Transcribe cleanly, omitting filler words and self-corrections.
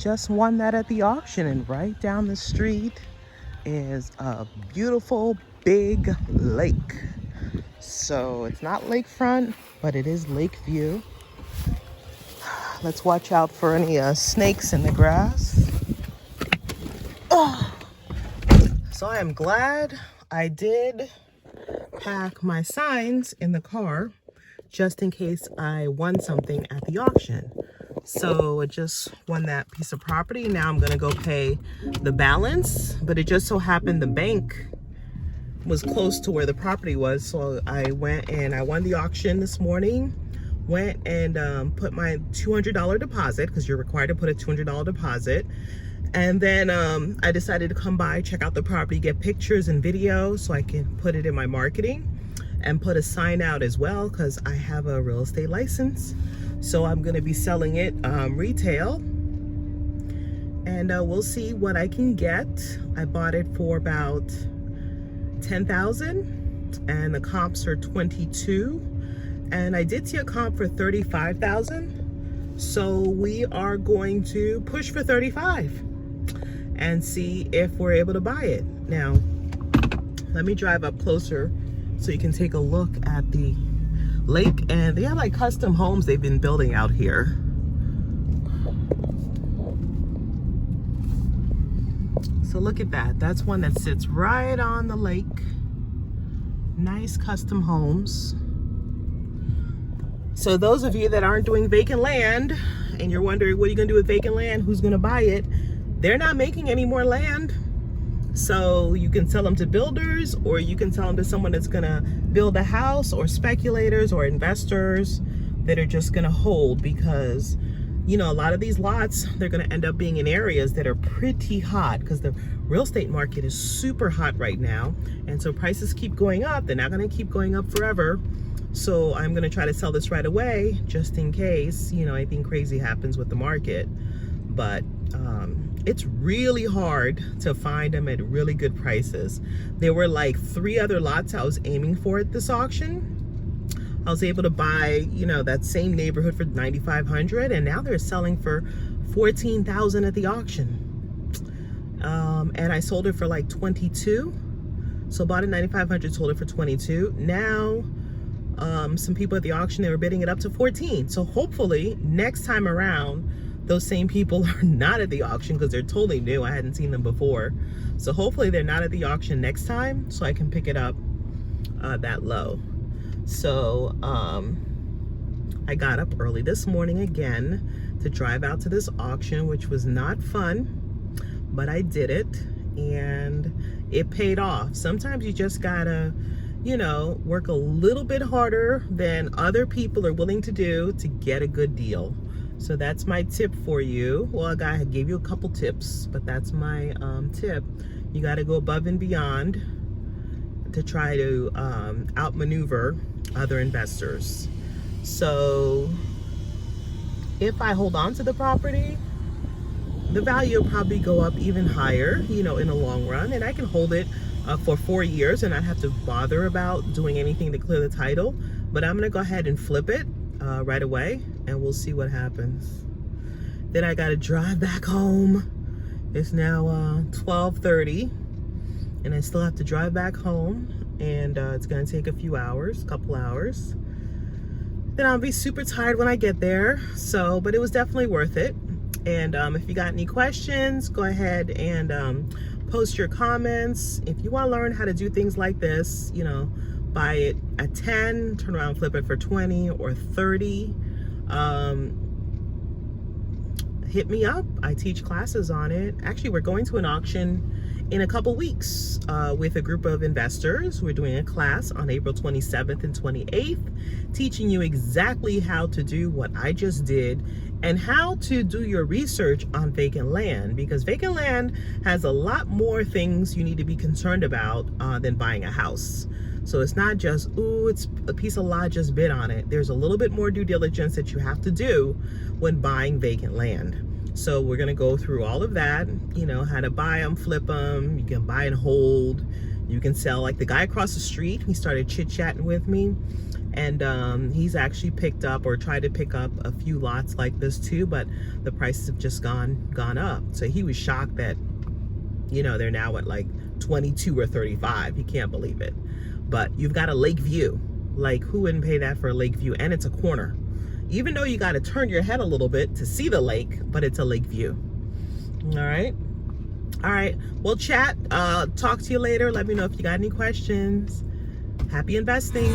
just won that at the auction, and right down the street is a beautiful big lake. So it's not lakefront, but it is lake view. Let's watch out for any snakes in the grass. Oh. So I am glad I did pack my signs in the car just in case I won something at the auction. So I just won that piece of property. Now I'm gonna go pay the balance, but it just so happened the bank was close to where the property was. So I went and I won the auction this morning, went and put my $200 deposit, because you're required to put a $200 deposit. And then I decided to come by, check out the property, get pictures and video so I can put it in my marketing and put a sign out as well, because I have a real estate license. So I'm gonna be selling it retail, and we'll see what I can get. I bought it for about $10,000 and the comps are 22, and I did see a comp for 35,000. So we are going to push for 35 and see if we're able to buy it. Now, let me drive up closer so you can take a look at the lake. And they have like custom homes they've been building out here. So look at that. That's one that sits right on the lake. Nice custom homes. So those of you that aren't doing vacant land and you're wondering what are you gonna do with vacant land, who's gonna buy it, they're not making any more land. So you can sell them to builders, or you can sell them to someone that's gonna build a house, or speculators or investors that are just gonna hold, because you know, a lot of these lots, they're gonna end up being in areas that are pretty hot, because the real estate market is super hot right now. And so prices keep going up. They're not gonna keep going up forever. So I'm gonna try to sell this right away, just in case, you know, anything crazy happens with the market. But it's really hard to find them at really good prices. There were like 3 other lots I was aiming for at this auction. I was able to buy, you know, that same neighborhood for $9,500, and now they're selling for $14,000 at the auction. And I sold it for like 22. So bought it $9,500, sold it for 22. Now, some people at the auction, they were bidding it up to 14. So hopefully next time around, those same people are not at the auction, because they're totally new. I hadn't seen them before. So hopefully they're not at the auction next time, so I can pick it up that low. So I got up early this morning again to drive out to this auction, which was not fun, but I did it and it paid off. Sometimes you just gotta, you know, work a little bit harder than other people are willing to do to get a good deal. So that's my tip for you. Well, I gave you a couple tips, but that's my tip. You got to go above and beyond to try to outmaneuver other investors. So if I hold on to the property, the value will probably go up even higher, you know, in the long run, and I can hold it for 4 years and not have to bother about doing anything to clear the title. But I'm gonna go ahead and flip it right away, and we'll see what happens. Then I gotta drive back home. It's now 12:30, and I still have to drive back home, and it's gonna take a couple hours. Then I'll be super tired when I get there. So, but it was definitely worth it. And if you got any questions, go ahead and post your comments. If you want to learn how to do things like this, you know, buy it at 10, turn around, flip it for 20 or 30. Hit me up. I teach classes on it. Actually, we're going to an auction in a couple weeks with a group of investors. We're doing a class on April 27th and 28th, teaching you exactly how to do what I just did and how to do your research on vacant land, because vacant land has a lot more things you need to be concerned about than buying a house. So it's not just, ooh, it's a piece of lot, just bid on it. There's a little bit more due diligence that you have to do when buying vacant land. So we're gonna go through all of that, you know, how to buy them, flip them, you can buy and hold, you can sell. Like the guy across the street, he started chit-chatting with me, And he's actually picked up or tried to pick up a few lots like this too, but the prices have just gone up. So he was shocked that, you know, they're now at like 22 or 35. He can't believe it. But you've got a lake view. Like, who wouldn't pay that for a lake view? And it's a corner. Even though you got to turn your head a little bit to see the lake, but it's a lake view. All right. All right. We'll chat. Talk to you later. Let me know if you got any questions. Happy investing.